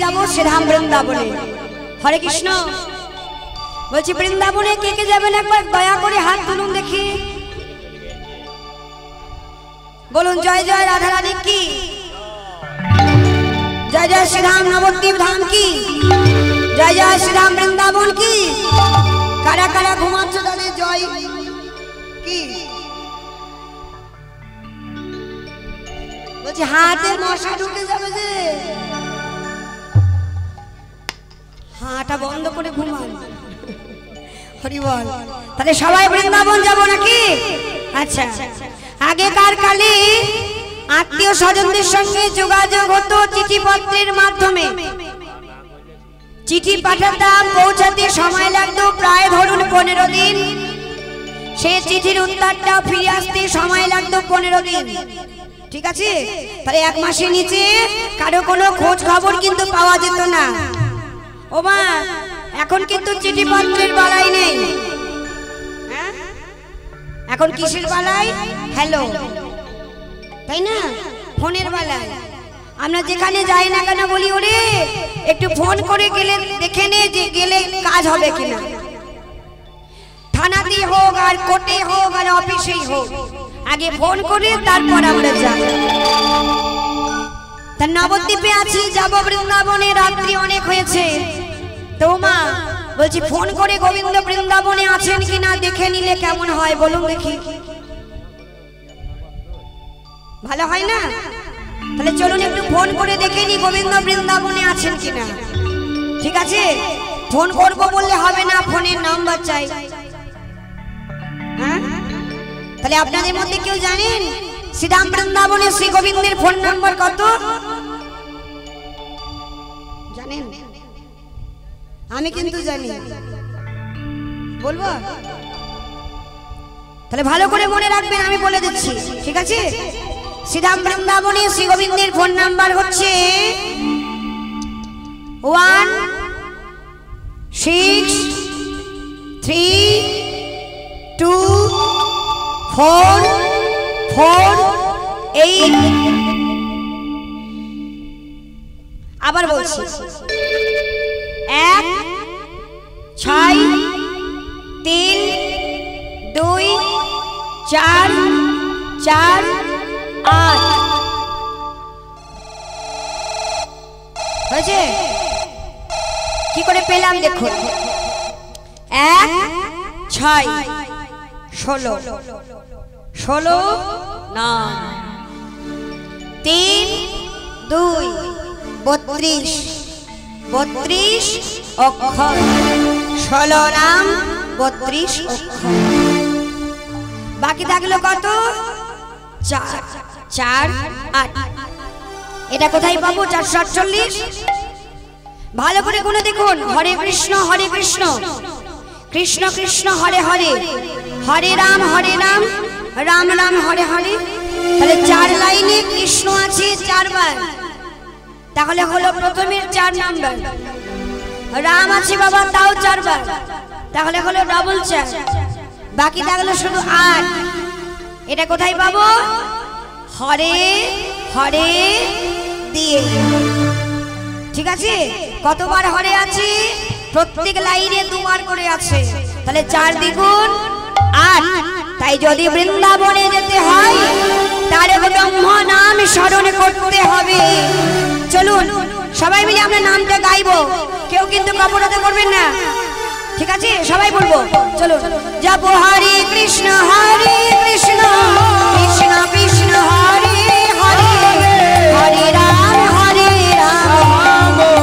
যাব শ্রীধাম বৃন্দাবনে। হরে কৃষ্ণ। বলছি বৃন্দাবনে কে কে যাবেন একবার দয়া করে হাত তুলুন দেখি। বলুন জয় জয় রাধা রানী কি, জয় জয় শ্রীধাম নবদ্বীপ ধাম কি, জয় জয় শ্রীধাম বৃন্দাবন কি। কারা কারা ঘুমাচ্ছ তাদের জয় কি। বলছি হাতে মশা ঢুকে যাবে যে, হাঁটা বন্ধ করে ঘুমান। হরি বল। তাহলে সবাই বৃন্দাবন যাব নাকি? আচ্ছা, আগেকার কালে আত্মীয় স্বজনদের সঙ্গে যোগাযোগ হতো চিঠিপত্রের মাধ্যমে। চিঠি পাঠাতাম, পৌঁছাতে সময় লাগতো প্রায় ধরুন 15 দিন। সেই চিঠির উত্তরটা ফিরে আসতে সময় লাগতো 15 দিন। ঠিক আছে, তাহলে 1 মাসের নিচে কারো কোনো খোঁজ খবর কিন্তু পাওয়া যেত না। ও মা, এখন কিন্তু চিঠিপত্রের বালাই নেই। এখন কিসের বালাই? হ্যালো, তাই না? ফোনের বালাই। আমরা যেখানে যাই না কেন বলি ওরে একটু ফোন করে গেলে দেখে নে যে গেলে কাজ হবে কিনা। থানাতে হোক আর কোর্টে হোক আর অফিসেই হোক, আগে ফোন করে তারপর আমরা যাই। তা নবদ্বীপে আছি, যাব বৃন্দাবনে, রাত্রি অনেক হয়েছে। তো মা বলছি ফোন করে গোবিন্দ বৃন্দাবনে আছেন কিনা দেখে নিলে কেমন হয় বলুন দেখি। ভালো হয় না? তাহলে চলুন একটু ফোন করে দেখে নি গোবিন্দ বৃন্দাবনে আছেন কিনা। ঠিক আছে, ফোন করব বললে হবে না, ফোনের নাম্বার চাই। হ্যাঁ, তাহলে আপনাদের মধ্যে কেউ জানেন শ্রীধাম বৃন্দাবনে শ্রী গোবিন্দের ফোন নাম্বার কত? জানেন? আমি কিন্তু জানি, বলবো? তাহলে ভালো করে মনে রাখবেন, আমি বলে দিচ্ছি। ঠিক আছে, শ্রীধাম বৃন্দাবনে শ্রী গোবিন্দের ফোন নাম্বার হচ্ছে 16324448। আবার বলছি 1632448 হয়েছে? কি করে পেলাম দেখুন। 1-6-16 না 3-2-32 32 অক্ষর, 16 নাম 32 অক্ষর। বাকি থাকলো কত? 4-4-8। এটা কোথায় পাবো? 448। ভালো করে গুনে দেখুন। হরে কৃষ্ণ কৃষ্ণ কৃষ্ণ হরে হরে, হরে রাম রাম রাম হরে হরে। তাহলে 4 লাইনে কৃষ্ণ আছে 4 বার, তাহলে হলো প্রথমের 4 নাম্বার। রাম আছে বাবা তাও 4 বার, তাহলে হলো ডবল 4। বাকি থাকলো শুধু 8। এটা কোথায় পাবো? হরে হরে দিয়ে। ঠিক আছে, কতবার হরে আছে? প্রত্যেক লাইনে 2 বার করে আছে। তাহলে 4 দ্বিগুণ 8। তাই যদি বৃন্দাবনে যেতে হয় তার ব্রহ্ম নাম স্মরণ করতে হবে। চলুন সবাই মিলে আমরা নামটা গাইবো, কেউ কিন্তু কপটতা করবেন না। ঠিক আছে, সবাই বলবো। চলুন জপ হরে কৃষ্ণ কৃষ্ণ কৃষ্ণ হরে হরে, হরে রাম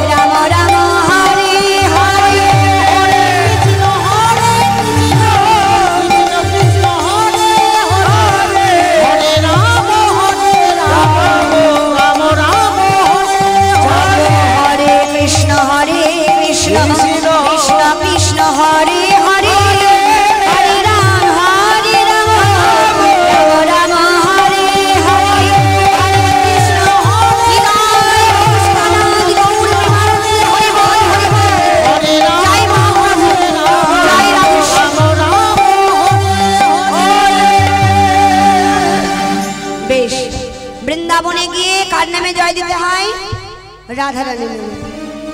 রাম রাম হরে হরে, হরে কৃষ্ণ কৃষ্ণ হরে হরে, হরে রাম রাম রাম হরে হরে, হরে কৃষ্ণ কৃষ্ণ কৃষ্ণ হরে হরে, হরে রাম রাম হরে হরে, হরে কৃষ্ণ বেশ। বৃন্দাবনে গিয়ে কার নামে জয় দিতে হয়? রাধা রানীর নামে।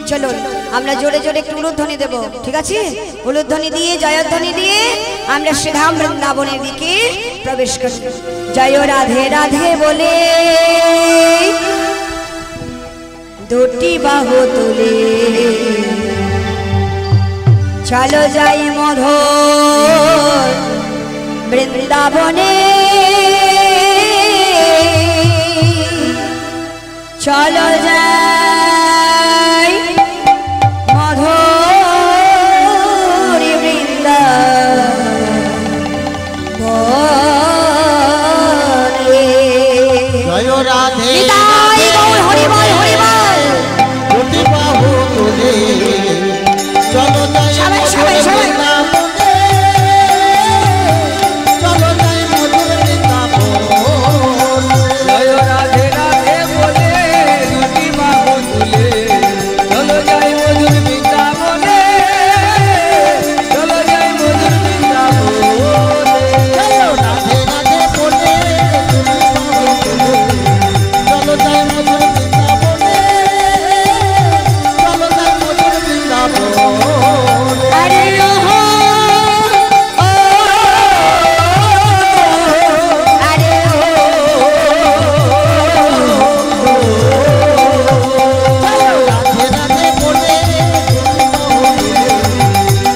চলো আমরা জোরে জোরে একটু উলুধ্বনি দেব, ঠিক আছে? উলুধ্বনি দিয়ে জয়ধ্বনি দিয়ে আমরা শ্রীধাম বৃন্দাবনের দিকে প্রবেশ করি। জয় রাধে রাধে বলে দুটি বাহু তুলে চলো যাই মধুর বৃন্দাবনে, চলো যাই মধুর বৃন্দাবনে। জয় রাধে নিতাই গৌর হরিবল হরিবল। দুটি বাহু তুলে চলো যাই সবাই সবাই সবাই চলো যাই মধুর বৃন্দাবন। জয় রাধে রাধে বলে দুটি বাহু তুলে চলো যাই মধুর বৃন্দাবনে, চলো যাই মধুর বৃন্দাবনে। জয় রাধে রাধে বলে দুটি বাহু তুলে চলো যাই মধুর বৃন্দাবনে, চলো যাই মধুর বৃন্দাবন। আরে ওহো ও আরে ও রাধে রাধে বলে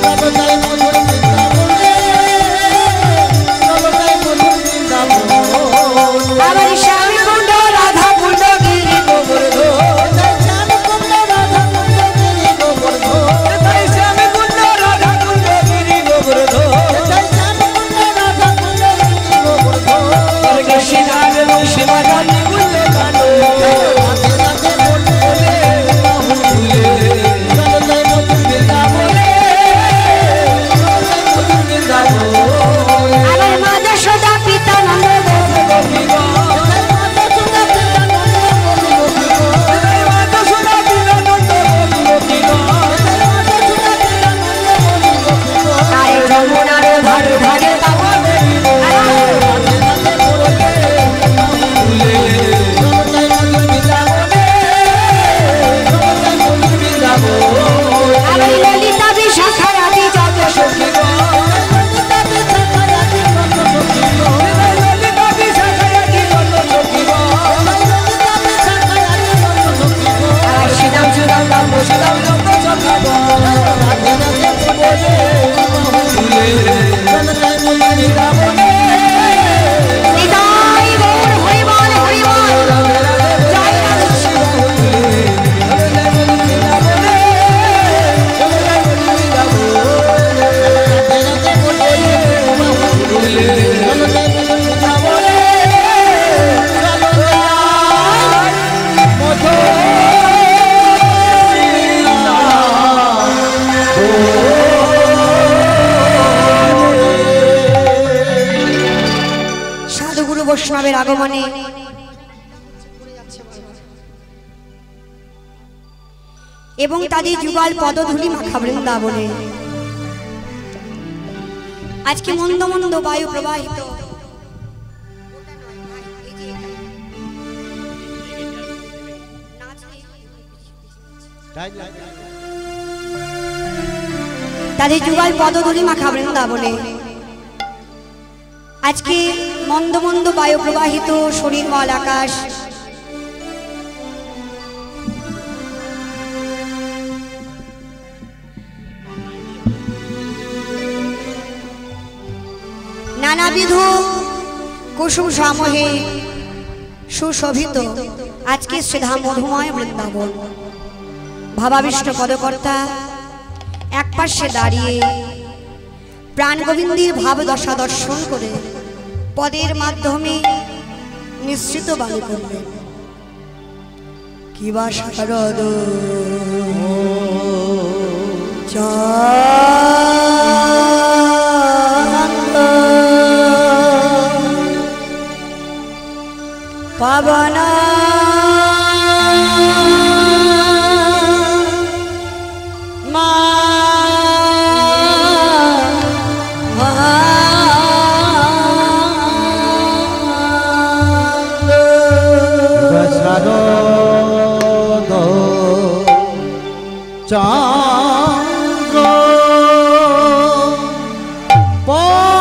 চলো যাই মধুর বৃন্দাবনে, চলো যাই মধুর বৃন্দাবন। আমার স্বামী কুণ্ড রাধা কুণ্ড গিরি গোবর্ধন। জয় শ্যাম কুন্দ রাধা কুন্দ গিরি গোবর্ধন। তাই শ্যামে কুণ্ড রাধা কুণ্ড গিরি গোবর্ধন। জয় শ্যাম কুন্দ রাধা কুন্দ গিরি গোবর্ধন। স্বর্গে শ্রীনাথ এবং শিবানন্দ কুণ্ডে কানো। রাধে রাধে বলে বাহু তুলে চলো যাই মধুর বৃন্দাবনে, চলো যাই মধুর বৃন্দাবনে। আমার মা যশোদা পিতা নন্দ গোপীগণ, জয় মাতা সুন্দর পিতা নন্দ গোপী গোপীগণ। জয় মাতা সুধা বিনানন্দ গোপীগণ। জয় মাতা সুন্দর পিতা নন্দ গোপী গোপীগণ। আরে যমুনার ধারে ধারে আমাদের রাধে রাধে বলে তুলে চলো যাই মধুর বৃন্দাবনে, চলো যাই মধুর বৃন্দাবনে। আমার ললিতা বিশাখা রাধি যত সখী ললিতা বিশাখায়াতি কত সখীগণ। আর শ্রীরাম শ্রীরাম রাম বসিলাম যত সখাগণ। রাধে রাধে বলে তুলে চলো যাই মধুর বৃন্দাবনে, নিতাই গৌর হরিবল হরিবল। রাধে রাধে জয় রাধে তুলে চলো যাই মধুর বৃন্দাবনে, চলো যাই মধুর বৃন্দাবনে। রাধে বলে তুলে চলো যাই মধুর বৃন্দাবনে, চলো যাই সাধুগুরু বৈষ্ণবের আগমনে এবং তাদের যুগল পদধূলি মাখা বৃন্দাবনে আজকে মন্দ মন্দ বায়ু প্রবাহিত। তাদের যুগল পদধূলি মাখা বৃন্দাবনে আজকে মন্দ মন্দ বায়ু প্রবাহিত শরীরমল আকাশ নানাবিধ কুসুম সমূহে সুশোভিত আজকে শ্রীধাম মধুময় বৃন্দাবন। ভাবাবিষ্ট পদকর্তা এক পাশে দাঁড়িয়ে প্রাণ গোবিন্দের ভাব দশা দর্শন করে পদের মাধ্যমে নিশ্চিত বাণী করলেন। কিবা শারদ পাবনা চন্দ্র পবন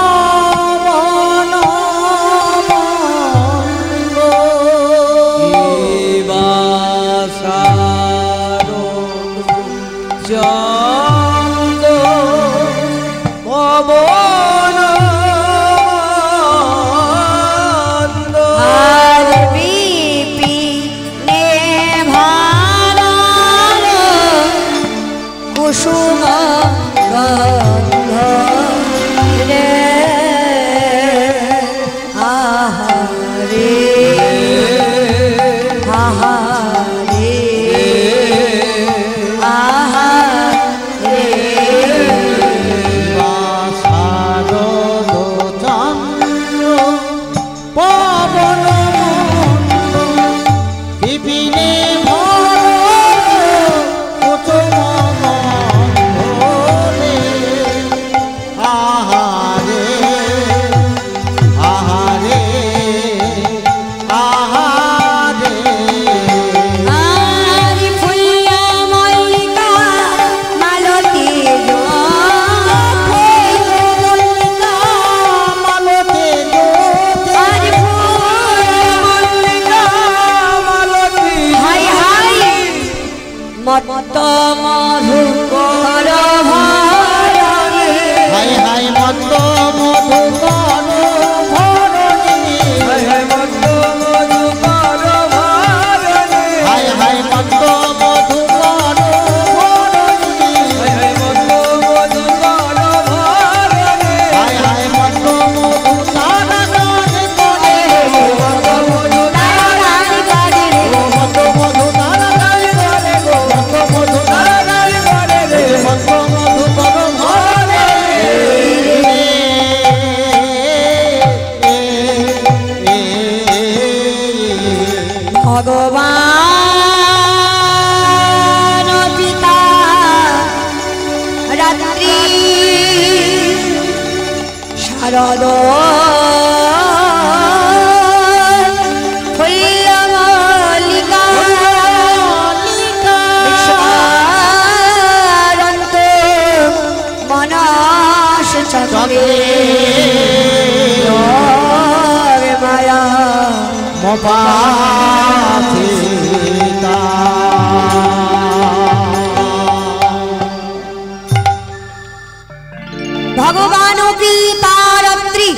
ভগবান পিতারাত্রি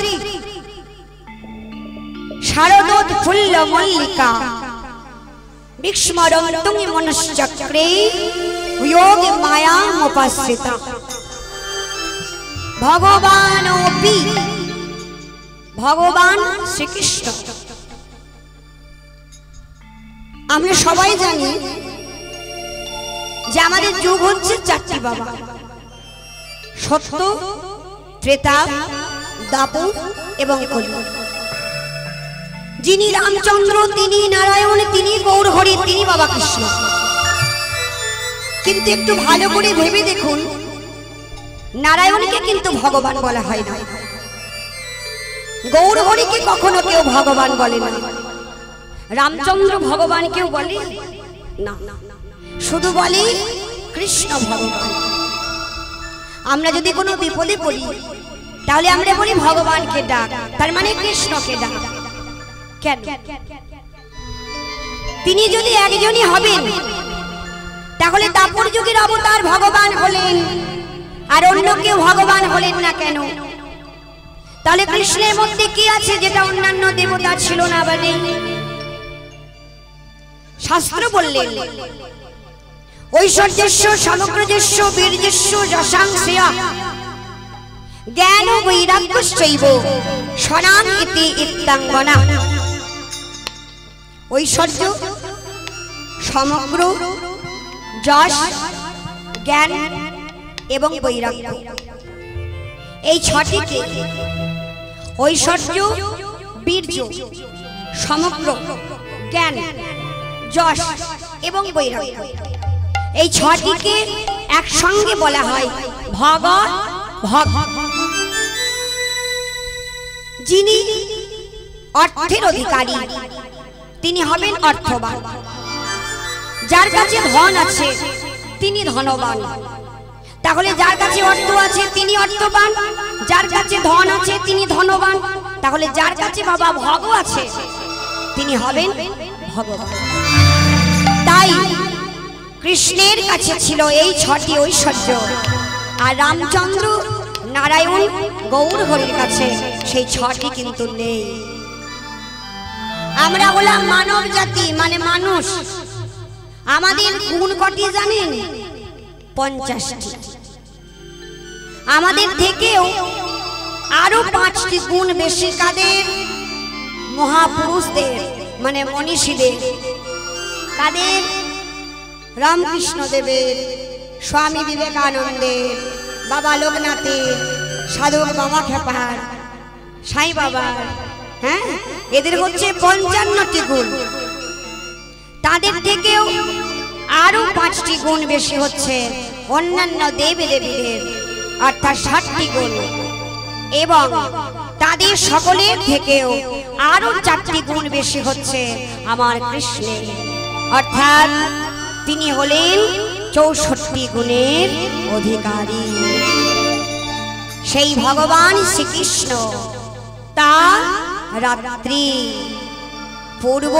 শারদোৎ ফুল্ল মল্লিকা বিস্মরন্তুং মনশ্চক্রে যোগ মায়ামুপাশ্রিতা। ভগবানোপি ভগবান শ্রীকৃষ্ণ। আমরা সবাই জানি যে আমাদের যুগ হচ্ছে চারটি বাবা, সত্য, ত্রেতা, দাপর এবং কলিযুগ। যিনি রামচন্দ্র, তিনি নারায়ণ, তিনি গৌরহরি, তিনি বাবা কৃষ্ণ। কিন্তু একটু ভালো করে ভেবে দেখুন, নারায়ণকে কিন্তু ভগবান বলা হয় না, গৌরহরিকে কখনো কেউ ভগবান বলে না, রামচন্দ্র ভগবান কেউ বলে না, শুধু বলে কৃষ্ণ ভগবান। আমরা যদি কোনো বিপদে পড়ি তাহলে আমরা বলি ভগবানকে ডাক, তার মানে কৃষ্ণকে ডাক। কেন? তিনি যদি একজনই হবেন তাহলে দাপর যুগের অবতার ভগবান হলেন, আর অন্য কেউ ভগবান হলেন না কেন? তাহলে কৃষ্ণের মধ্যে কি আছে যেটা অন্যান্য দেবতা ছিল না বা নেই? শাস্ত্র বললেন ঐশ্বর্যস্য সমগ্রযস্য বীর্যস্য যশাংশ্রিয়া জ্ঞান বৈরাগ্যশ্চৈব স্বনাম ইতি ইত্যাঙ্গনা। ঐশ্বর্য, সমগ্র, যশ, জ্ঞান এবং বৈরাগ্য, এই ছটিকে ঐশ্বর্য, বীর্য, সমগ্র, জ্ঞান, যশ এবং বৈরাগ্য, এই ছটিকে একসঙ্গে বলা হয় ভগৎ ভক্ত। যিনি অর্থের অধিকারী তিনি হবেন অর্থবান। যার কাছে ধন আছে তিনি ধনবান। তাহলে যার কাছে অর্থ আছে তিনি অর্থবান, যার কাছে ধন আছে তিনি ধনবান। তাহলে যার কাছে বাবা ভগ আছে তিনি হবেন ভগবান। তাই কৃষ্ণের কাছে ছিল এই 6টি ঐশ্বর্য, আর রামচন্দ্র নারায়ণ গৌর হরির কাছে সেই 6টি কিন্তু নেই। আমরা হলাম মানব জাতি, মানে মানুষ। আমাদের গুণ কটি জানেন? 50টি। আমাদের থেকেও আরো 5টি গুণ বেশি কাদের? মহাপুরুষদের, মানে মনীষীদের। কাদের? রামকৃষ্ণ দেবের, স্বামী বিবেকানন্দের, বাবা লোকনাথের, সাধক বাবা খেপার, সাই বাবার। হ্যাঁ, এদের হচ্ছে 55টি গুণ। তাদের থেকেও আরো 5টি গুণ বেশি হচ্ছে অন্যান্য দেবী দেবীদের, অর্থাৎ 60টি গুণ। এবং তাদের সকলের থেকেও আরো 4টি গুণ বেশি হচ্ছে আমার কৃষ্ণের, অর্থাৎ তিনি হলেন 64 গুণের অধিকারী। সেই ভগবান শ্রীকৃষ্ণ তার রাত্রি পূর্ব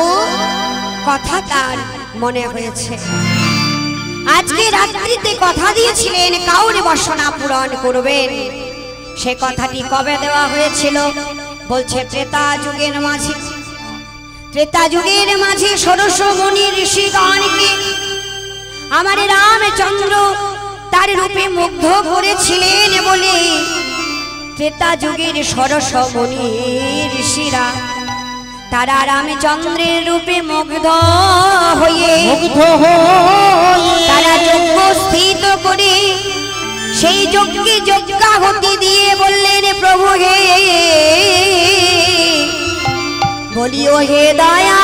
কথা তার মনে হয়েছে। আজকে রাত্রিতে কথা দিয়েছিলেন কাউর বাসনা পূরণ করবেন। সে কথাটি কবে দেওয়া হয়েছিল? বলছে ত্রেতা যুগের মাঝে। ত্রেতা যুগের মাঝে ষোড়শ মুনি ঋষিগণকে আমার রামচন্দ্র তার রূপে মুগ্ধ করেছিলেন বলে ত্রেতা যুগের ষোড়শ মুনি ঋষিরা তারা রামচন্দ্রের রূপে মুগ্ধ হয়ে তারা যজ্ঞ স্থিত করে সেই যজ্ঞে যজ্ঞাহুতি দিয়ে বললেন, প্রভু হে, বলিও হে দয়াময়,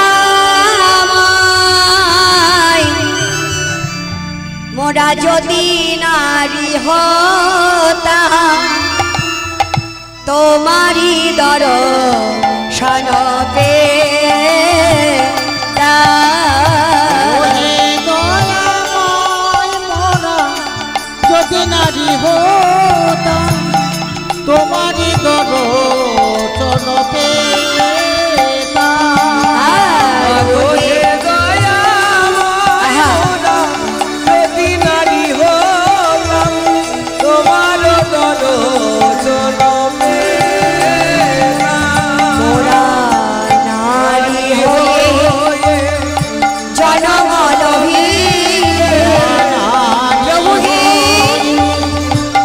মোরা যদি নারী হতাম তোমারি দর্শন যদি নারী হতাম তোমারি দর্শন যদি নারী হলাম তোমার দর্শন মোরা নারী হয়ে জনম লভিলে, প্রভু হে,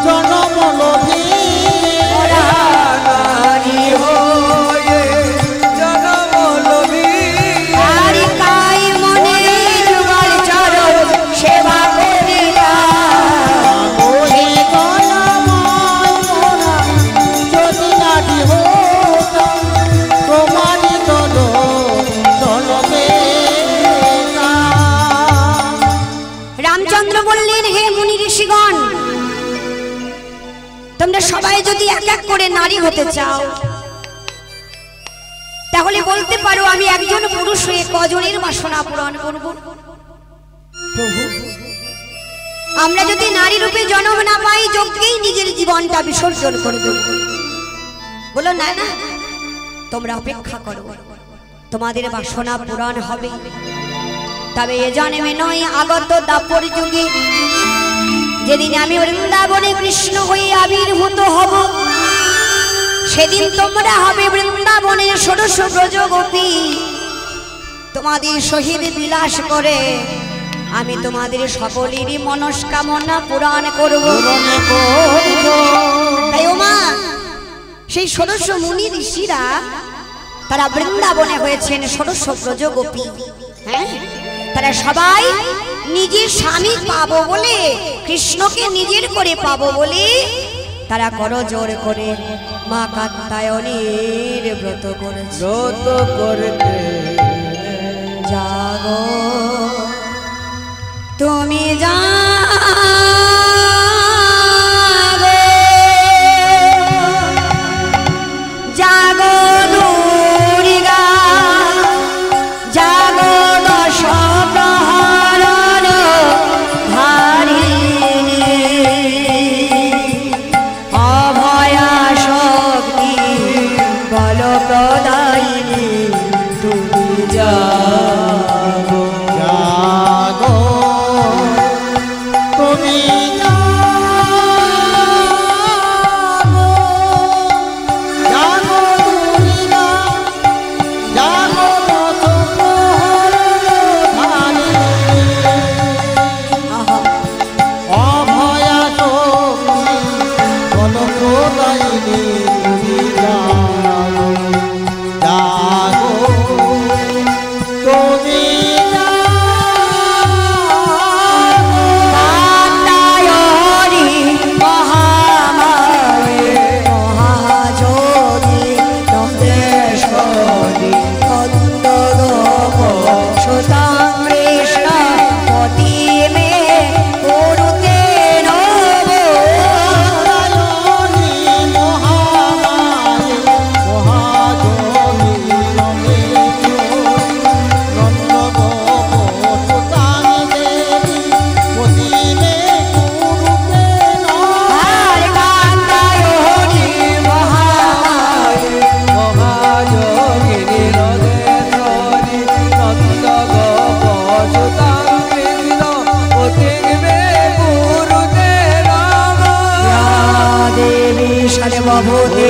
জনম লভিলে মোরা নারী হয়ে জনম লভিলে আর কাই মনে যুগল চরণ সেবা করিলাম। ওহে দয়াময় মোরা যদি নারী হতাম তোমারি দর্শন পেতাম। রামচন্দ্র বললেন, হে মুনি ঋষিগণ, তোমরা সবাই যদি এক এক করে নারী হতে চাও তাহলে বলতে পারো আমি একজন পুরুষ হয়ে কজনের বাসনা পূরণ করব? প্রভু, আমরা যদি নারী রূপে জন্ম না পাই যজ্ঞেই নিজের জীবনটা বিসর্জন করে দেব। বলো না না, তোমরা অপেক্ষা করো, তোমাদের বাসনা পূরণ হবে। তবে এ জন্মে নয়, আগত দাপর যুগে যেদিন আমি বৃন্দাবনে কৃষ্ণ হয়ে আবির্ভূত হব, সেদিন তোমরা হবে বৃন্দাবনের ষোড়শ ব্রজ গোপী। তোমাদের সহিত বিলাস করে আমি তোমাদের সকলেরই মনস্কামনা পূরণ করব। তাই ওমা, সেই ষোড়শ মুনি ঋষিরা তারা বৃন্দাবনে হয়েছেন ষোড়শ ব্রজ গোপী। হ্যাঁ, তারা সবাই নিজের স্বামী পাবো বলে, কৃষ্ণকে নিজের করে পাবো বলে তারা করজোর করে মা কাত্যায়নীর ব্রত করেছে। ব্রত করতে জাগো তুমি জাগো, জাগো দুর্গা, জাগো দশ প্রহরণ ধারে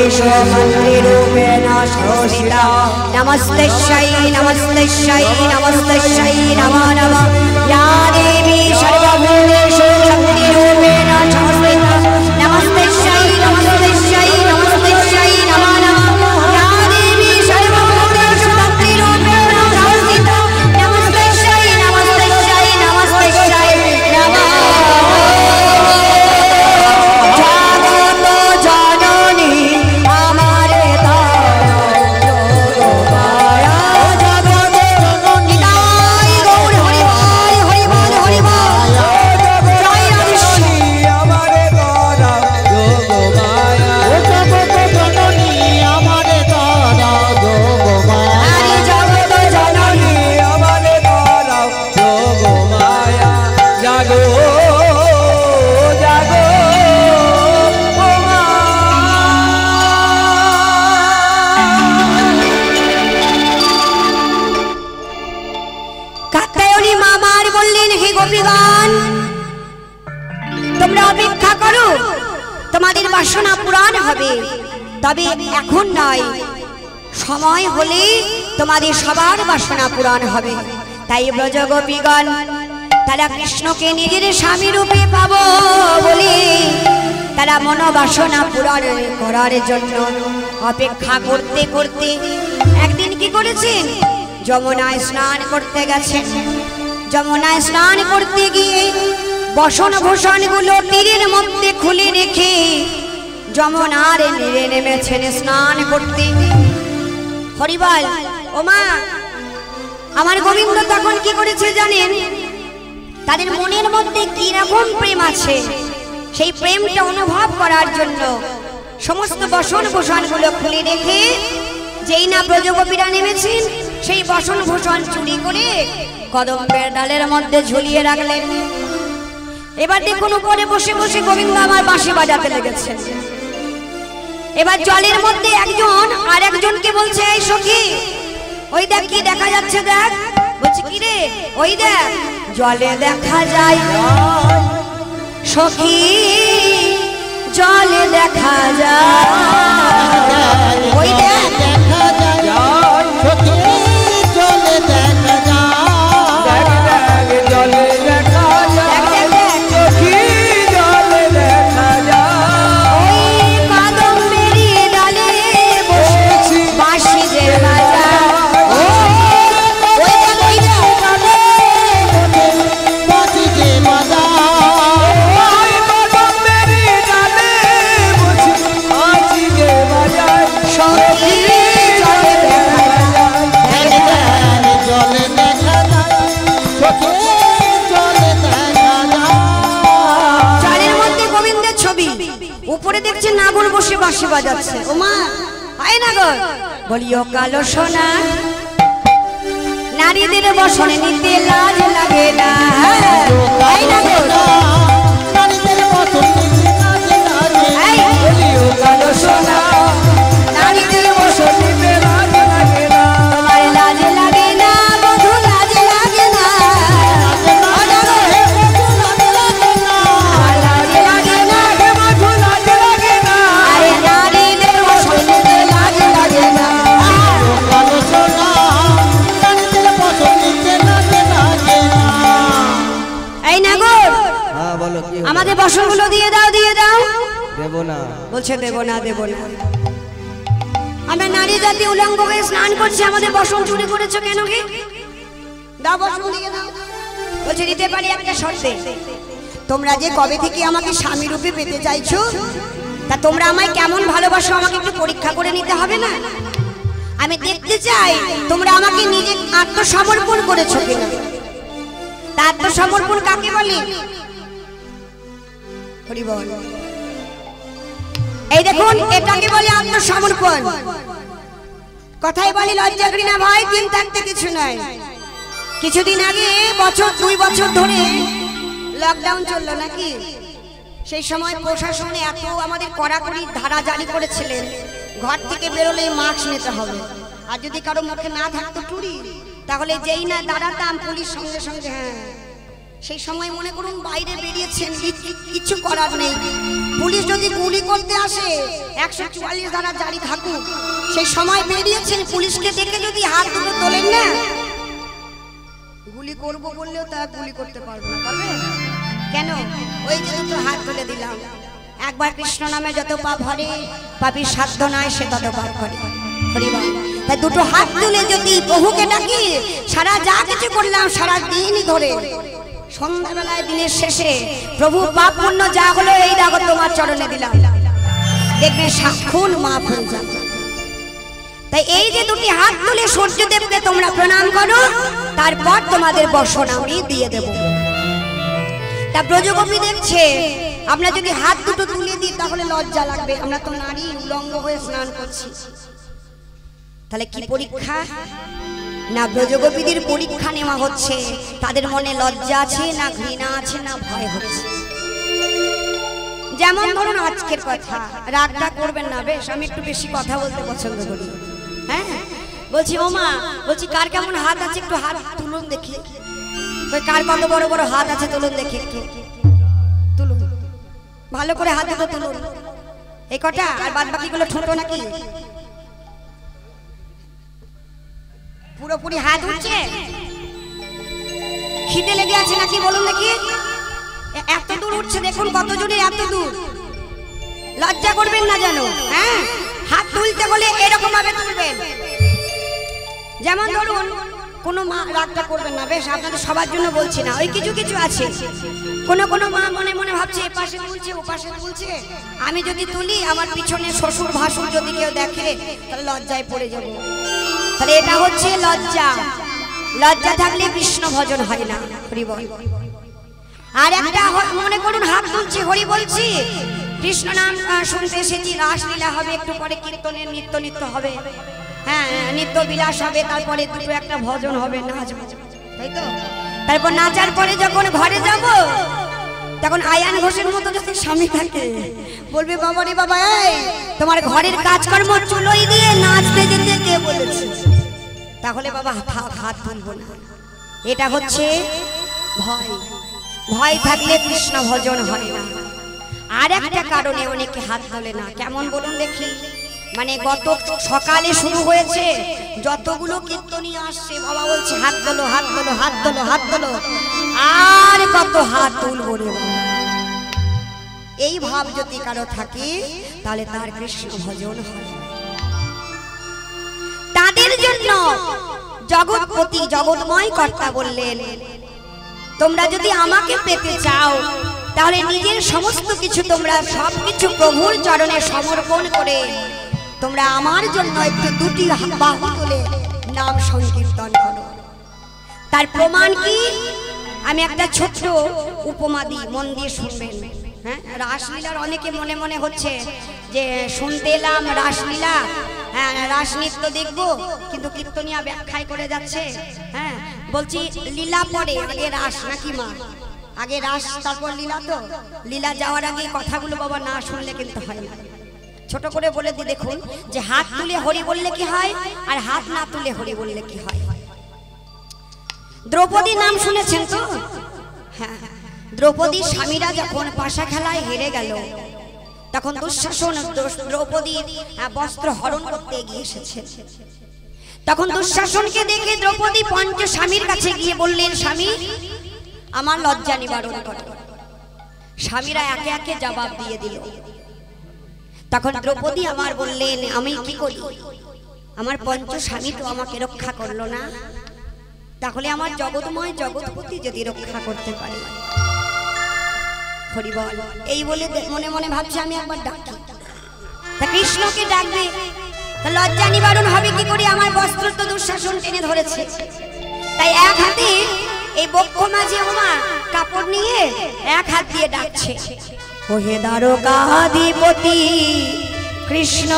ভুবনেষু মন্ত্রিরূপেণ সংস্থিতা নমস্তস্यै নমস্তস্यै নমস্তস্यै নমো নমঃ या देवी सर्वभूतेषु शक्तिरूपेण संस्थिता नमस्तस्यै नमस्तस्यै नमस्तस्यै नमो नमः या देवी सर्वभूतेषु शक्तिरूपेण संस्थिता नमस्तस्यै नमस्तस्यै नमस्तस्यै नमः जागत जननी हमारे माया जगत जननी निताई गौर हरि बोल हरि बोल जय राधेश्याम हमारे द्वारा जोग माया ও জগত জননী আমারে তারা যোগ মায়া हरि जगत जननी हमारे द्वारा जोग माया जागो जागो ओ माँ। কাত্যায়নী মামার বললেন হে গোপীগণ তোমরা অপেক্ষা করো তোমাদের বাসনা পূরণ হবে তবে এখন নয় সময় হলে তোমাদের সবার বাসনা পূরণ হবে তাই ব্রজ গোপীগণ তারা কৃষ্ণকে নিজের স্বামী রূপে পাবো বলে তারা মনোবাসনা পূরণ করার জন্য অপেক্ষা করতে করতে একদিন কি করেছেন যমুনায় স্নান করতে গেছেন যমুনায় স্নান করতে গিয়ে বসন ভূষণগুলো তীরের মধ্যে খুলে রেখে যমুনার নীরে নেমেছেন স্নান করতে হরিবল ওমা আমার গোবিন্দ তখন কি করেছে জানেন তাদের মনের মধ্যে কি রকম প্রেম আছে সেই প্রেমটা অনুভব করার জন্য সমস্ত বসন ভূষণগুলো খুলে রেখে যেই না ব্রজগোপীরা নেমেছেন সেই বসন ভূষণ চুরি করে কদম্বের ডালের মধ্যে ঝুলিয়ে রাখলেন এবার দেখুন উপরে বসে বসে গোবিন্দ আমার বাঁশি বাজাতে লেগেছেন এবার জলের মধ্যে একজন আর একজনকে বলছে এই সখী ওই দেখ কি দেখা যাচ্ছে দেখ বলছে কি রে ওই দেখ জলে দেখা যায় সখী জলে দেখা যায় ওই দেখ দেখা যায় সখী চলে দেখা যায় जले देखा जाए सखी जले देखा जाए ওই কদম্বেরি ডালে বসে বাঁশি যে বাজায় ওই দেখ ওই দেখ বাঁশি যে বাজায় मेरी डाले मुझे आजी के बजाय সখী জলে দেখা যায় জলে দেখা যায় সখী জলে দেখা যায় জলের মধ্যে গোবিন্দের ছবি উপরে দেখছে নাগর বসে বাঁশি বাজাচ্ছে ওমা হয় না গো বলিও কালো সোনা নারীদের বসনে নিতে লাজ লাগে না হয় না গো নারীদের বসন নিতে লাগে লাগে এই, बोलियो कालो सोना নারীদের বসন में राज लगे ना তোমার লাজ লাগে না বধূ লাজ লাগে না হয় না গো? তোমার লাজ লাগে না मधु लाज लगे ना আরে নারীদের বসনে নিতে লাজ লাগে না কালো সোনা নারীদের বসন নিতে লাগে লাগে এই নাগর हाँ बोलो की আমাদের বসনগুলো দিয়ে দাও देवो ना বলছে দেব না আমরা নারী জাতি উলঙ্গ হয়ে স্নান করছি আমাদের বসন চুরি করেছো কেন কি দাও বসন দিয়ে দাও বলছে দিতে পারি একটা শর্তে তোমরা যে কবে থেকে আমাকে স্বামী রূপে পেতে চাইছো তা তোমরা আমায় কেমন ভালোবাসো আমাকে একটু পরীক্ষা করে নিতে হবে না আমি দেখতে চাই তোমরা আমাকে নিজে আত্মসমর্পণ করেছো কিনা তা আত্মসমর্পণ কাকে বলে হরি বল এই দেখুন এটাকে বলে আত্মসমর্পণ কথাই বলি লজ্জা করি না ভাই দিন থাকতে কিছু নয় কিছুদিন আগে বছর 2 বছর ধরে লকডাউন চললো নাকি সেই সময় প্রশাসন এত আমাদের কড়াকড়ি ধারা জারি করেছিলেন ঘর থেকে বেরোলে মাস্ক নিতে হবে আর যদি কারো মুখে না থাকতো টুরি তাহলে যেই না দাঁড়াতাম পুলিশ সঙ্গে সঙ্গে হ্যাঁ সেই সময় মনে করুন বাইরে বেরিয়েছেন, কিছু করার নেই, পুলিশ যদি গুলি করতে আসে 144 ধারা জারি থাকুক, সেই সময় বেরিয়েছেন, পুলিশকে দেখে যদি হাত দুটো তোলেন না, গুলি করব বললেও তা গুলি করতে পারবে না। পারবে কেন? ওই যে দুটো হাত তুলে দিলাম। একবার কৃষ্ণ নামে যত পাপ হরে, পাপীর সাধ্য নয় সে তত পাপ করে। হরিবল। তাই দুটো হাত তুলে যদি প্রভুকে ডাকি, সারা যা কিছু করলাম সারা দিনই ধরে, সন্ধ্যাবেলায় দিনের শেষে প্রভু পাপ পুণ্য যা হলো এই দেখো তোমার চরণে দিলাম, দেখবে সাক্ষুন মাফ হয়ে যাবে। তাই এই যে দুটি হাত তুলে সূর্যদেবকে তোমরা প্রণাম করো, তারপর তোমাদের বর্ষণ আমি দিয়ে দেব। তা ব্রজগোপী দেখছে আমরা যদি হাত দুটো তুলে দিই তাহলে লজ্জা লাগবে, আমরা তো নারী, উলঙ্গ হয়ে স্নান করছি, তাহলে কি পরীক্ষা না ব্রজগোপীদের পরীক্ষা নেওয়া হচ্ছে, তাদের মনে লজ্জা আছে না ঘৃণা আছে না ভয় হচ্ছে। যেমন ধরুন আজকের কথা, রাগটা করবেন না, বেশ আমি একটু বেশি কথা বলতে পছন্দ করি। হ্যাঁ বলছি ও মা, বলছি কার কেমন হাত আছে একটু হাত তুলুন দেখি, কার কত বড় বড় হাত আছে তুলুন দেখি, তুলুন ভালো করে হাত দুটো তুলুন, এই কটা, আর বাদ বাকিগুলো ঠোঁটো নাকি পুরোপুরি হাত উঠছে? খিদে লেগে আছে নাকি বলুন দেখি? এত দূর উঠছে দেখুন, কত জোরে এত দূর। লজ্জা করবেন না যেন, হ্যাঁ হাত তুলতে হলে এরকম ভাবে তুলবেন। যেমন ধরুন কোনো মা, রাগটা করবেন না, বেশ আপনাদের সবার জন্য বলছি না, ওই কিছু কিছু আছে কোনো কোনো মা মনে মনে ভাবছে এ পাশে তুলছে ও পাশে তুলছে, আমি যদি তুলি আমার পিছনে শ্বশুর ভাসুর যদি কেউ দেখে তাহলে লজ্জায় পড়ে যাব। তাহলে এটা হচ্ছে লজ্জা, লজ্জা থাকলে কৃষ্ণ ভজন হয় না। হরি বল। আর একটা মনে করুন হাত তুলছি, হরি বলছি, কৃষ্ণ নাম শুনতে এসেছি, রাসলীলা হবে, একটু পরে কীর্তনের নিত্য হবে, হ্যাঁ নিত্য বিলাস হবে, তারপরে দুটো একটা ভজন হবে, নাচ, তাই তো? তারপর নাচার পরে যখন ঘরে যাব, তখন আয়ান ঘোষের মতো যদি স্বামী থাকে বলবে বাবা রে বাবা, এই তোমার ঘরের কাজকর্ম চুলোই দিয়ে নাচতে যেতে কে বলেছে? তাহলে বাবা হাত তুলবো না। এটা হচ্ছে ভয়, ভয় থাকলে কৃষ্ণ ভজন হয় না। আর একটা কারণে অনেকে হাত তোলে না, কেমন বলুন দেখি? মানে গত সকালে শুরু হয়েছে, যতগুলো কীর্তনী আসছে বাবা বলছে হাত তোলো হাত তোলো হাত তোলো হাত তোলো, আর কত হাত তুলবো রে। এই ভাব যদি কারো থাকে তাহলে তার কৃষ্ণ ভজন হয়। তাদের জন্য জগৎপতি জগৎময় কর্তা বললেন, তোমরা যদি আমাকে পেতে চাও তাহলে নিজের সমস্ত কিছু তোমরা সবকিছু প্রভুর চরণে সমর্পণ করে তোমরা আমার জন্য একটু দুটি বাহু তুলে নাম সংকীর্তন করো। তার প্রমাণ কি? আমি একটা ছোট্ট উপমা দিই, মন দিয়ে শুনবেন। হ্যাঁ, রাসলীলার অনেকে মনে মনে হচ্ছে যে শুনতে এলাম রাসলীলা, হ্যাঁ রাসনৃত্য দেখবো, কিন্তু কীর্তনিয়া ব্যাখ্যায় করে যাচ্ছে। হ্যাঁ বলছি লীলা পরে আগে রাস নাকি মা? আগে রাস তারপর লীলা। তো লীলা যাওয়ার আগে কথাগুলো বাবা না শুনলে কিন্তু হয় না। ছোট করে বলে দি দেখুন, যে হাত তুলে হরি বললে কি হয় আর হাত না তুলে হরি বললে কি হয়। দ্রৌপদী নাম শুনেছেন তো? হ্যাঁ, দ্রৌপদীর স্বামীরা যখন পাশা খেলায় হেরে গেল, তখন দুঃশাসন দ্রৌপদীর বস্ত্র হরণ করতে এগিয়ে এসেছে। তখন দুঃশাসনকে দেখে দ্রৌপদী পঞ্চ স্বামীর কাছে গিয়ে বললেন, স্বামী আমার লজ্জা নিবারণ করো। স্বামীরা একে একে জবাব দিয়ে দিল। তখন দ্রৌপদী আমার বললেন, আমি কি করি? আমার পঞ্চ স্বামী তো আমাকে রক্ষা করলো না, তাহলে আমার জগৎময় জগৎপতি যদি রক্ষা করতে পারে। হরি বল। এই বলে মনে মনে ভাবছে আমি একবার ডাকি। তা কৃষ্ণকে ডাকবে, লজ্জা নিবারণ হবে কি করে? আমার বস্ত্র তো দুঃশাসন টেনে ধরেছে। তাই এক হাতে এই বক্ষ মাঝে ওমা কাপড় নিয়ে এক হাত দিয়ে ডাকছে, ওহে দ্বারকাধিপতি কৃষ্ণ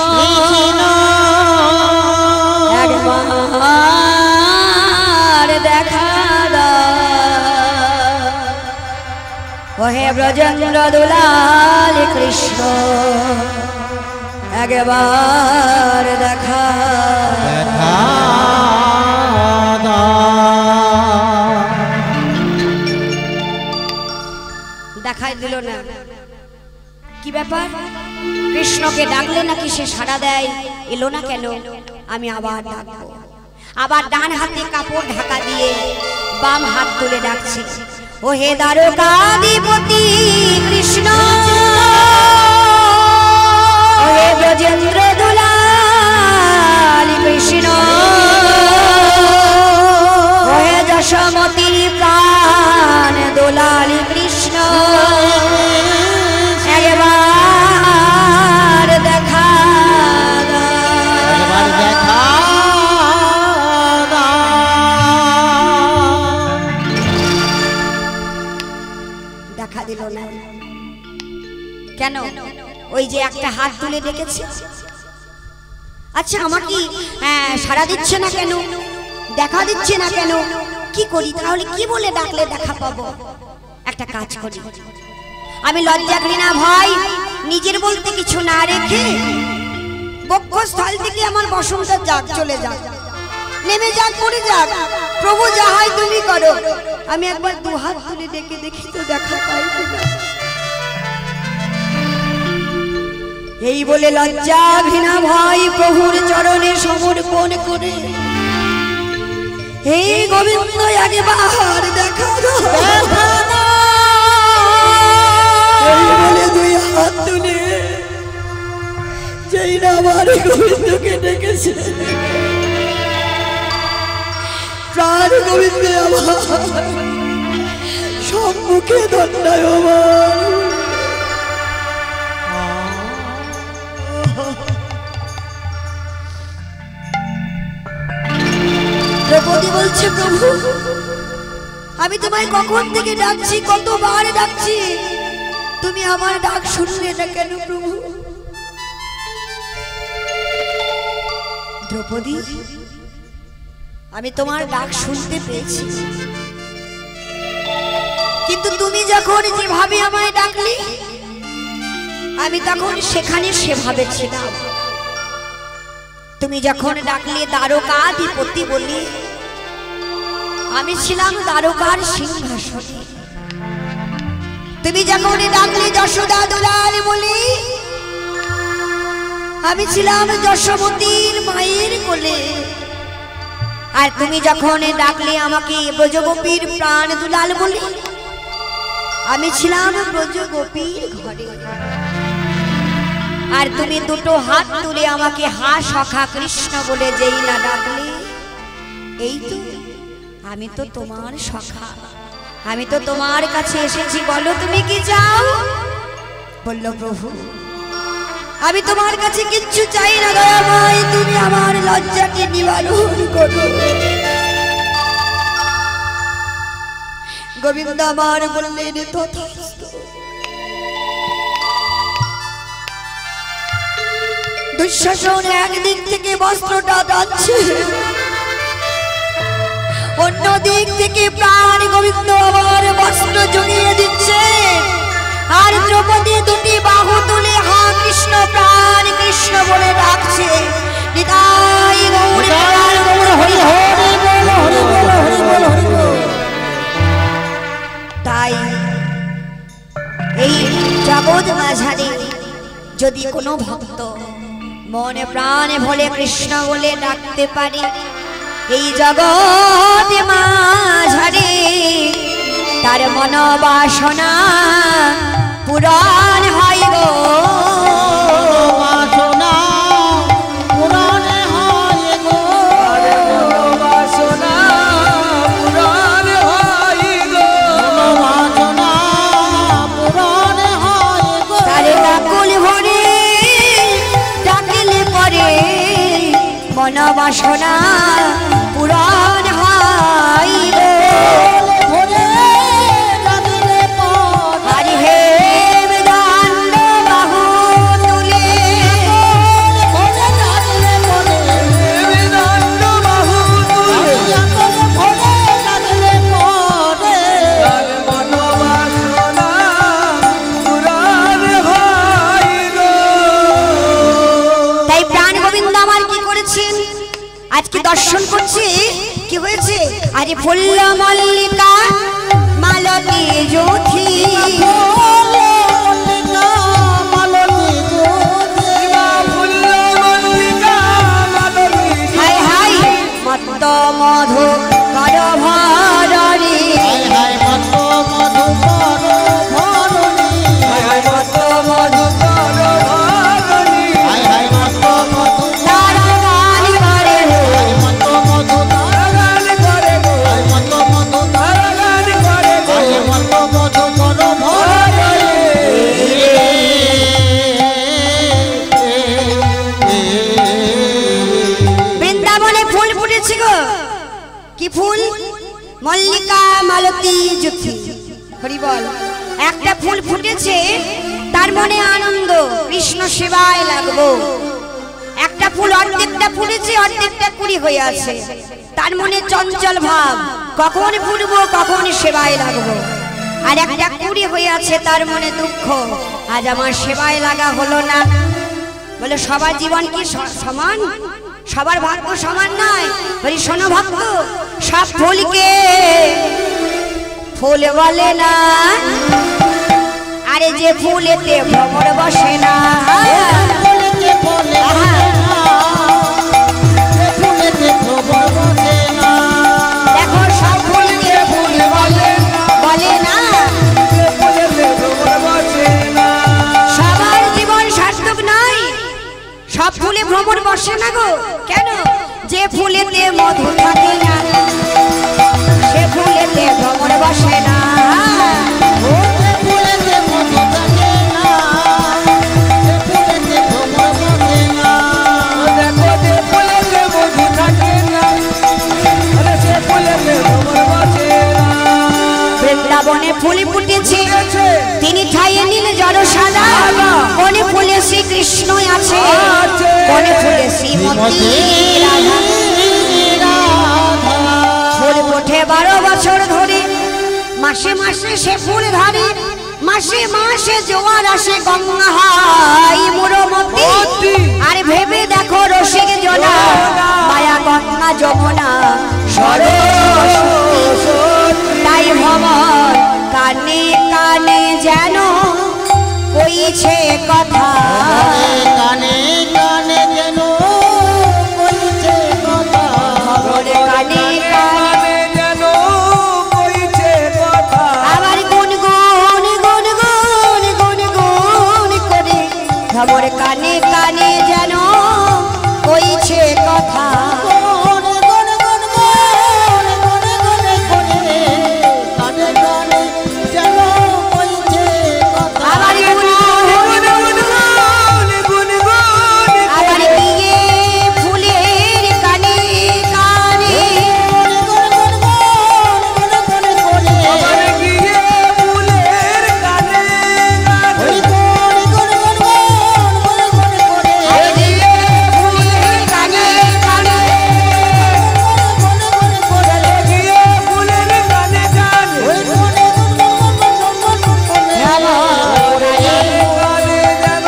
একবার দেখা দাও, ওহে ব্রজেন্দ্র দুলাল কৃষ্ণ একবার দেখা দাও। কৃষ্ণকে ডাকলে নাকি সে সাড়া দেয়, এলো না কেন? আমি আবার ডাকবো। আবার ডান হাতে কাপড় ঢাকা দিয়ে বাম হাত তুলে ডাকছে, ও হে দ্বারকাধিপতি কৃষ্ণ, ও হে ব্রজেন্দ্র দুলাল কৃষ্ণ, ও হে যশোমতির প্রাণ দুলাল কৃষ্ণ, একবার দেখা দেখা দিল না কেন? ওই যে একটা হাত তুলে রেখেছে। আচ্ছা আমাকে সাড়া দিচ্ছে না কেন, দেখা দিচ্ছে না কেন? কি করি তাহলে? কি বলে ডাকলে দেখা পাবো? একটা কাজ করি, আমি লজ্জা ঘৃণা ভয় নিজের বলতে কিছু না রেখে বক্ষস্থল থেকে আমার বসন্তের যাক চলে যাক, নেমে যাক, পড়ে যাক, প্রভু যা হয় তুমি করো। আমি একবার দু হাত তুলে ডেকে দেখি তো দেখা পাই কিনা। এই বলে লজ্জা ঘৃণা ভয় প্রভুর চরণে সমর্পণ করে, হে গোবিন্দ একবার দেখা দাও, এই বলে দুই হাত তুলে যেই না আমার গোবিন্দকে ডেকেছে, প্রাণ গোবিন্দে আমার সম্মুখে দণ্ডায়মান। দ্রৌপদী বলছে, প্রভু আমি তোমায় কখন থেকে ডাকছি, কতবার ডাকছি, তুমি আমার ডাক শুনলে না কেন প্রভু? দ্রৌপদী আমি তোমার ডাক শুনতে পেয়েছি, কিন্তু তুমি যখন যেভাবে আমায় ডাকলে আমি তখন সেখানে সেভাবে ছিলাম। তুমি যখন ডাকলে দ্বারকাধিপতি বলি, আমি ছিলাম দ্বারকার সিংহাসনে। তুমি যখন ডাকলে যশোদা দুলাল বলি, আমি ছিলাম যশোমতির মায়ের কোলে। আর তুমি যখন ডাকলে আমাকে ব্রজগোপীর প্রাণ দুলাল বলি, আমি ছিলাম ব্রজগোপীর ঘরে। আর তুমি দুটো হাত তুলে আমাকে হা সখা কৃষ্ণ বলে যেই না ডাকলে, এই তো আমি তো তোমার সখা, আমি তো তোমার কাছে এসেছি, বলো তুমি কি চাও? বলল, প্রভু আমি তোমার কাছে কিচ্ছু চাই না দয়াময়, তুমি আমার লজ্জাকে নিবারণ করো। গোবিন্দ আমার বললেন, তথাস্তু। দুঃশাসন একদিক থেকে বস্ত্রটা টানছে, অন্য দিক থেকে প্রাণ গোবিন্দ আমার বস্ত্র জড়িয়ে দিচ্ছে। আর দ্রৌপদী দুটি বাহু তুলে হা কৃষ্ণ প্রাণ কৃষ্ণ বলে ডাকছে, নিতাই গৌর হরি হরি বল, হরি বল, হরি বল, হরি বল। তাই এই জগৎ মাঝারে যদি কোনো ভক্ত মনে প্রাণে ভরে কৃষ্ণ বলে ডাকতে পারে, এই জগৎ মাঝারে তার মনোবাসনা পূরণ হয় গো, বাসনা পূরণ হয় গো, বাসনা পূরণ হয় গো, বাসনা পূরণ হয় গো। তারে ডাকুল ভরে ডাকলে পরে মনোবাসনা পূরণ হয় গো। হরি হে বেদান্ত বাহু তুলে, বেদান্ত বাহু তুলে তার মনোবাসনা পূরণ হয় গো। তাই প্রাণ গোবিন্দ আমার কি করেছেন? আজকে দর্শন করছে, কি হয়েছে? আরে ফুল মল্লিকা মালতী জ্যোতি, মধু কর ভরণী হায় হায় মত মধু কর ভরণী হায় হায় মত মধু কর ভরণী হায় হায় মত মধু তারা গান করে হায় মত মধু গান করে গো হায় মত মধু গান করে গো হায় মত মধু কর ভরণী বৃন্দাবনে ফুল ফুটেছে গো কি ফুল মল্লিকা মালতী যুক্তি হরি বল একটা ফুল ফুটেছে তার মনে আনন্দ কৃষ্ণ সেবায় লাগবো একটা ফুল অর্ধেকটা ফুটেছে অর্ধেকটা কুড়ি হয়ে আছে তার মনে চঞ্চল ভাব কখন ফুটবো কখন সেবায় লাগবো আর একটা কুড়ি হয়ে আছে তার মনে দুঃখ আজ আমার সেবায় লাগা হলো না বলে সবার জীবন কি সমান সবার ভাগ্য সমান নয় বলি শোনো ভক্ত সব ফুলকে ফুল বলে না আরে যে ফুলেতে ভ্রমর বসে না ফুলেতে বলে না যে ফুলেতে ভ্রমর বসে না দেখো সব ফুলকে ফুল বলে না ফুলেতে ভ্রমর বসে না সবার জীবন সার্থক নয় সব ফুলে ভ্রমর বসে না গো কেন যে ফুলেতে মধু থাকে না সে ফুলেতে ভ্রমর বসে না ও যে ফুলেতে মধু থাকে না যে ফুলেতে ভ্রমর বসে না দেখো যে ফুলেতে মধু থাকে না আরে সে ফুলেতে ভ্রমর বসে না বৃন্দাবনে ফুল ফুটেছে তিনি ঠাইয়ে নিলে জড় সাদা কোনে ফুলে শ্রী কৃষ্ণ আছে কোনে ফুলে শ্রীমতী রাধা ফুল ওঠে 12 বছর ধরে মাসে মাসে সে ফুল ধরে মাসে মাসে জোয়ার আসে গঙ্গা হাই মুরমতি আর ভেবে দেখো রসিক জনা মায়া গঙ্গা যমুনা সরস্বতী তাই ভবন কানে কানে যেন কইছে কথা কানে কানে যেন কইছে কথা ভবনে কানে কানে কানে যেন কইছে কথা আবার গুন গুন গুন গুন গুন গুন করে ভবন কানে কানে যেন কইছে কথা গন গন গন গন গন গন করে কানে কানে যেন কইছে কথা আবার গুন গুন গুন গুন গুন গুন আবার গিয়ে ফুলের কানে কানে গন গন গন গন করে আবার গিয়ে ফুলের কানে কানে ওই গন গন গন গন করে আরে গিয়ে ফুলের কানে কানে গিয়ে ফুলের কানে কানে ওই গন গন গন করে কানে যেন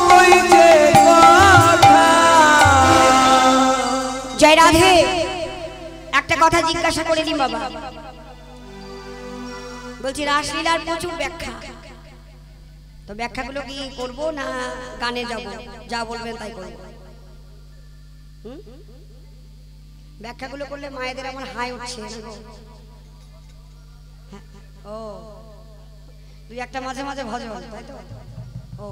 কইছে কথা জয় রাধে একটা কথা জিজ্ঞাসা করে নি বাবা বলছি রাসলীলার প্রচুর ব্যাখ্যা তো ব্যাখ্যাগুলো কি করব না গানে যাব যা বলবেন তাই করব হুম? ব্যাখ্যাগুলো করলে মায়েদের আমার হাই উঠছে না গো? হ্যাঁ, ও তুই একটা মাঝে মাঝে ভজন তাই তো ও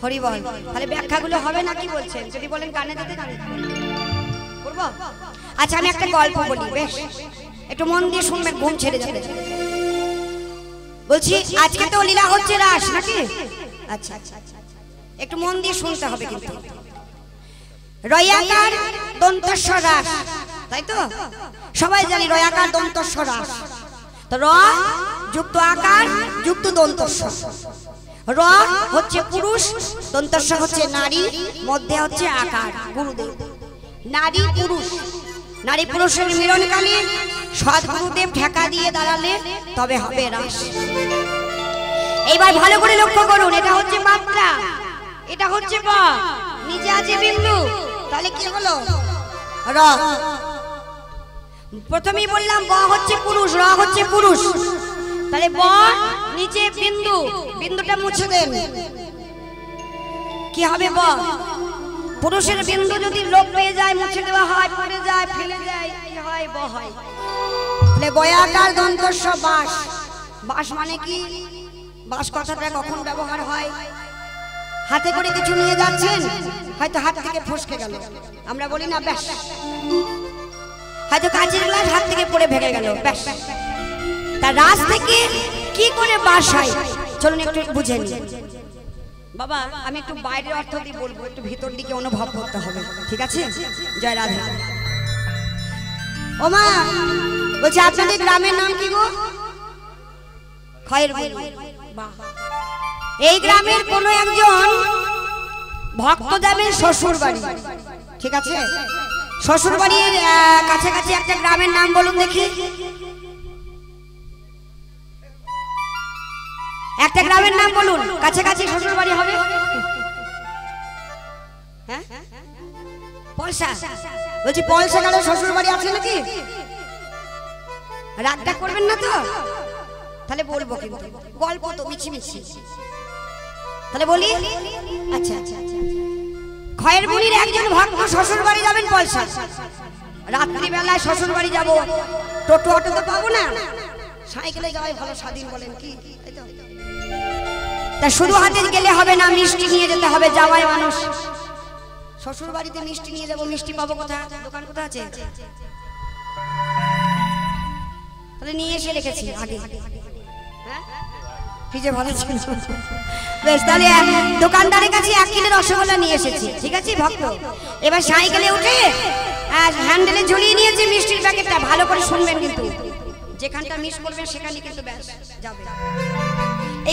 হরি বল তাহলে ব্যাখ্যাগুলো হবে না কি বলছেন যদি বলেন গানে যেতে গানে করবো আচ্ছা আমি একটা গল্প বলি বেশ একটু মন দিয়ে শুনবেন ঘুম ছেড়ে যাবে বলছি আজকে তো লীলা হচ্ছে রাস নাকি আচ্ছা আচ্ছা একটু মন দিয়ে শুনতে হবে কিন্তু রয়াকার দন্তস্ব রাস তাই তো সবাই জানি রয়াকার দন্তস্ব রাস তো র যুক্ত আকার যুক্ত দন্তস্ব র হচ্ছে পুরুষ দন্তস্ব হচ্ছে নারী মধ্যে হচ্ছে আকার গুরুদেব নারী পুরুষ নারী পুরুষের মিলনকালে সদ্গুরুদেব ঠেকা দিয়ে দাঁড়ালে তবে হবে রাস এইবার ভালো করে লক্ষ্য করুন এটা হচ্ছে মাত্রা এটা হচ্ছে ব নিচে আছে বিন্দু তাহলে কি হলো র প্রথমেই বললাম ব হচ্ছে পুরুষ র হচ্ছে পুরুষ তাহলে ব নিচে বিন্দু বিন্দুটা মুছে দেন কি হবে ব পুরুষের বিন্দু যদি লোপ পেয়ে যায়, মুছে দেওয়া হয়, পড়ে যায়, ফেলে যায়, কি হয়? ব হয়। তাহলে গয়াকার দন্তস্ব বাস। বাস মানে কি? বাস কথাটা কখন ব্যবহার হয়? হাতে করে কিছু নিয়ে যাচ্ছেন, হয়তো হাত থেকে ফসকে গেল, আমরা বলি না ব্যাস। হয়তো কাঁচের গ্লাস হাত থেকে পড়ে ভেঙে গেল, ব্যাস। তার রাস থেকে কি করে বাস হয় চলুন একটু বুঝে নিই। বাবা আমি একটু বাইরের অর্থ দিয়ে বলবো, একটু ভিতর দিকে অনুভব করতে হবে, ঠিক আছে? জয় রাধে। ও মা, বলছি আপনাদের গ্রামের নাম কি গো? খয়েরপুর। বাহ। এই গ্রামের কোন একজন ভক্ত যাবেন শ্বশুর বাড়ি, ঠিক আছে? শ্বশুর বাড়ির কাছাকাছি একটা গ্রামের নাম বলুন দেখি। একটা গ্রামের নাম বলুন, কাছাকাছি শ্বশুর বাড়ি হবে। হ্যাঁ, পলসা। বলছি পলসা গেলে শ্বশুর বাড়ি আছে নাকি? রাগটা করবেন না তো? তাহলে বলবো, কিন্তু গল্প তো মিছি মিছি, তাহলে বলি। আচ্ছা আচ্ছা আচ্ছা। খয়েরপুরের একজন ভক্ত শ্বশুর বাড়ি যাবেন পলসা। রাত্রি বেলায় শ্বশুর বাড়ি যাবো, টোটো অটো তো পাবো না, সাইকেলে যাওয়াই ভালো, স্বাধীন বলেন কি? তা শুধু হাতে গেলে হবে না, মিষ্টি নিয়ে যেতে হবে। যাওয়াই মানুষ, শ্বশুর বাড়িতে মিষ্টি নিয়ে যাবো, মিষ্টি পাবো কোথায়? দোকান কোথায় আছে? তাহলে নিয়ে এসে রেখেছি আগে, ফ্রিজে ভালো ছিল। বেশ, তাহলে দোকানদারের কাছে 1 কিলো রসগোল্লা নিয়ে এসেছি, ঠিক আছে ভক্ত? এবার সাইকেলে উঠে আর হ্যান্ডেলে ঝুলিয়ে নিয়েছে মিষ্টির প্যাকেটটা। ভালো করে শুনবেন কিন্তু, যেখানটা মিস করবেন সেখানে কিন্তু ব্যাস যাবে।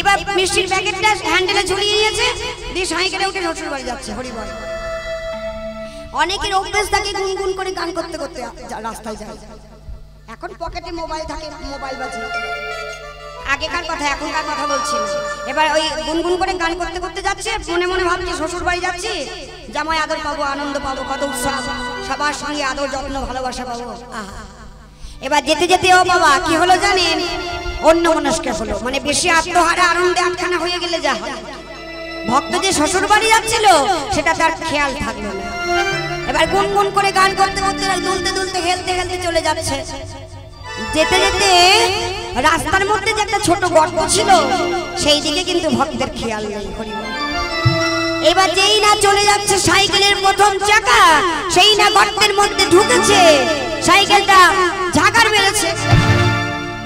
এবার মিষ্টির প্যাকেটটা হ্যান্ডেলে ঝুলিয়ে নিয়েছে, দিয়ে সাইকেলে উঠে শ্বশুর বাড়ি যাচ্ছে। হরি বল। অনেকের অভ্যেস থাকে গুনগুন করে গান করতে করতে রাস্তায় যায়। এখন পকেটে মোবাইল থাকে, মোবাইল বাজে। আগেকার কথা, এখনকার কথা বলছি। এবার ওই গুনগুন করে গান করতে করতে যাচ্ছে, মনে মনে ভাবছে শ্বশুর বাড়ি যাচ্ছি, জামাই আদর পাবো, আনন্দ পাবো, কত উৎসব, সবার সঙ্গে আদর যত্ন ভালোবাসা পাবো। এবার যেতে যেতে ও বাবা কি হলো জানেন? অন্য মনস্ক হলো, মানে বেশি আত্মহারা আনন্দে আটখানা হয়ে গেলে যা হয়। ভক্ত যে শ্বশুর বাড়ি যাচ্ছিল সেটা তার খেয়াল থাকলো না। এবার গুনগুন করে গান করতে করতে, দুলতে দুলতে, হেলতে হেলতে চলে যাচ্ছে। যেতে যেতে রাস্তার মধ্যে যে একটা ছোট গর্ত ছিল, সেই দিকে কিন্তু ভক্তের খেয়াল নেই। এবার যেই না চলে যাচ্ছে সাইকেলের প্রথম চাকা, সেই না গর্তের মধ্যে ঢুকেছে, সাইকেলটা ঝাঁকার মেরেছে।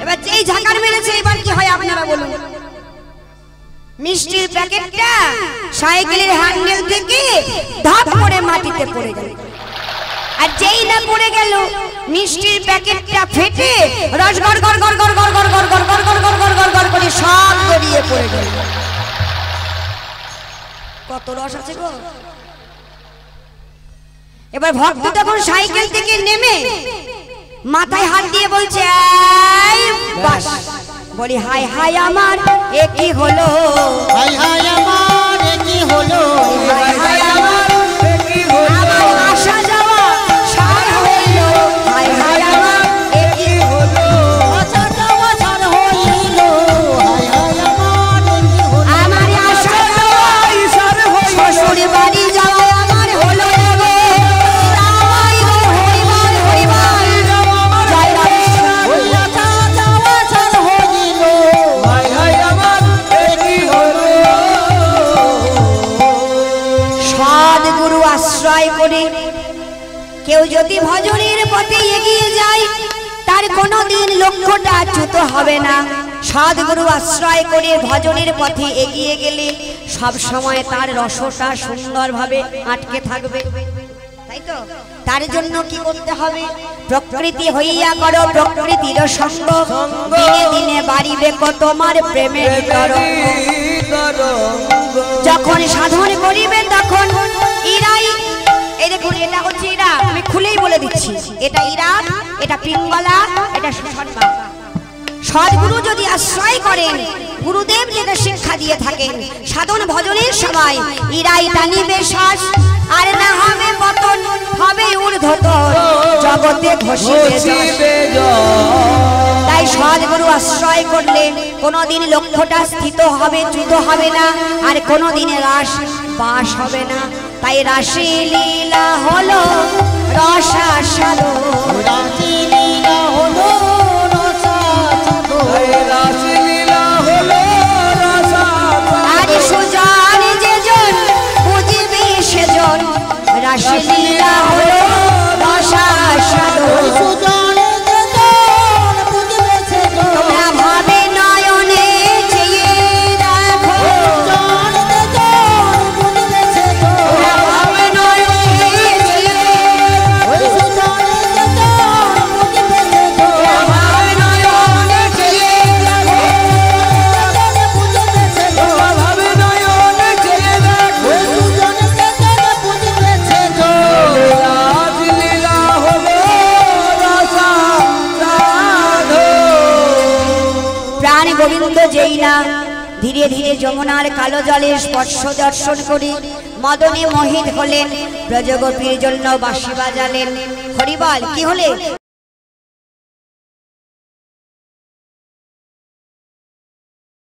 এবার যেই ঝাঁকার মেরেছে, এবার কি হয় আপনারা বলুন? মিষ্টির প্যাকেটটা সাইকেলের হ্যান্ডেল থেকে ধাপ করে মাটিতে পড়ে গেল। আর যেই না পড়ে গেল, মিষ্টির প্যাকেটটা ফেটে রস গড় গড় গড় গড় গড় গড় গড় গড় গড় গড় গড় গড় গড় গড় করে সব বেরিয়ে পড়ে গেল। কত রস আছে গো! এবার ভক্ত তখন সাইকেল থেকে নেমে মাথায় হাত দিয়ে বলছে, এই বাস। বলি হাই হাই আমার এ কি হলো, হাই হাই আমার এ কি হলো, হাই হাই আমার এ কি হলো, আমার আসা যাওয়া সার হইল, হাই হাই আমার এ কি হলো, আসা যাওয়া সার হইল, হাই হাই আমার এ কি হলো, আমার আসা যাওয়া সার হইল, শ্বশুর বাড়ি যাওয়া আমার হলো গো, তাই গো হরিবল হরিবল, জয় রাধে। ওই আসা যাওয়া সার হইল, হাই হাই আমার এ কি হলো। সদ্গুরু আশ্রয় করে কেউ যদি ভজনের পথে এগিয়ে যায়, তার কোনোদিন লক্ষ্যটা চ্যুত হবে না। সদ্গুরু আশ্রয় করে ভজনের পথে এগিয়ে গেলে সব সময় তার রসটা সুন্দরভাবে আটকে থাকবে, তাই তো? তার জন্য কি করতে হবে? প্রকৃতি হইয়া করো প্রকৃতির সঙ্গ, দিনে দিনে বাড়িবে কো তোমার প্রেমের তরঙ্গ। যখন সাধন করিবে তখন ইরাই, এই দেখুন এটা হচ্ছে ইরা, আমি খুলেই বলে দিচ্ছি, এটা ইরা, এটা পিঙ্গলা, এটা সুষমা। সদ্গুরু যদি আশ্রয় করেন, গুরুদেব যেটা শিক্ষা দিয়ে থাকেন, সাধন ভজনের সময় ইরাই টানিবে শ্বাস, আর না হবে পতন, হবে ঊর্ধ্বতন, জগতে ঘষিবে যশ। তাই সদ্গুরু আশ্রয় করলে কোনোদিন লক্ষ্যটা স্থিত হবে, চ্যুত হবে না, আর কোনোদিন হ্রাস বাস হবে না। তাই রাসলীলা হলো রসাস্বাদু রাসলীলা হলো রসাস্বাদু রাসলীলা হলো রসাস্বাদু আর সুজন যেজন বুঝিবে সেজন রাসলীলা হলো রসাস্বাদু সুজনে যেজন বুঝবে সেজন তোমরা ভাবে নয়নে চেয়ে দেখো সুজনে যেজন বুঝবে সেজন তোমরা ভাবে নয়নে চেয়ে ওই সুজনে যেজন বুঝবে সেজন তোমরা ভাবে নয়নে চেয়ে দেখো সুজনে বুঝবে সেজন ভাবে নয়নে চেয়ে দেখো ওই সুজনে যেজন বুঝবে সেজন রাসলীলা হলো রসাস্বাদু প্রাণ গোবিন্দ যেই না ধীরে ধীরে যমুনার কালো জলের স্পর্শ দর্শন করে মদনে মোহিত হলেন ব্রজগোপীর জন্য বাঁশি বাজালেন হরিবল কি হলে